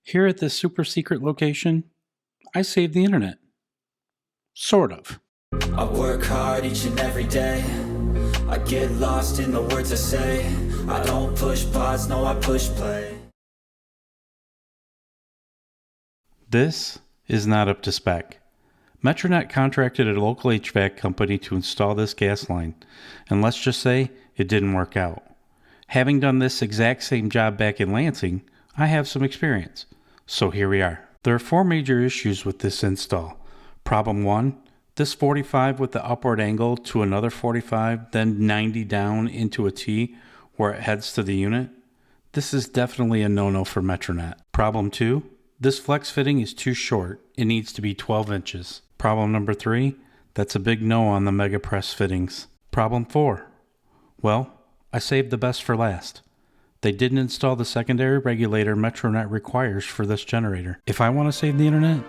Here at this super secret location, I save the internet. Sort of. I work hard each and every day. I get lost in the words I say. I don't push pause, no, I push play. This is not up to spec. Metronet contracted a local HVAC company to install this gas line, and let's just say it didn't work out. Having done this exact same job back in Lansing, I have some experience. So here we are. There are 4 major issues with this install. Problem 1, this 45 with the upward angle to another 45, then 90 down into a T where it heads to the unit. This is definitely a no-no for Metronet. Problem 2, this flex fitting is too short. It needs to be 12 inches. Problem number 3, that's a big no on the Mega Press fittings. Problem 4, well, I saved the best for last. They didn't install the secondary regulator Metronet requires for this generator. If I want to save the internet,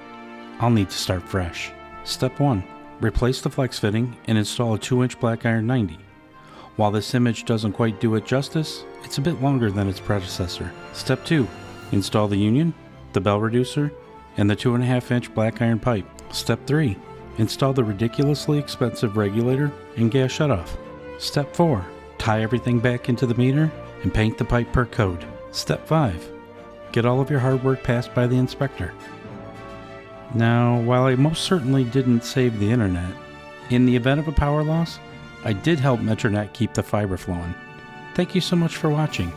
I'll need to start fresh. Step 1, replace the flex fitting and install a 2-inch black iron 90. While this image doesn't quite do it justice, it's a bit longer than its predecessor. Step 2, install the union, the bell reducer, and the 2.5-inch black iron pipe. Step 3, install the ridiculously expensive regulator and gas shutoff. Step 4, tie everything back into the meter and paint the pipe per code. Step 5, get all of your hard work passed by the inspector. Now, while I most certainly didn't save the internet, in the event of a power loss, I did help Metronet keep the fiber flowing. Thank you so much for watching.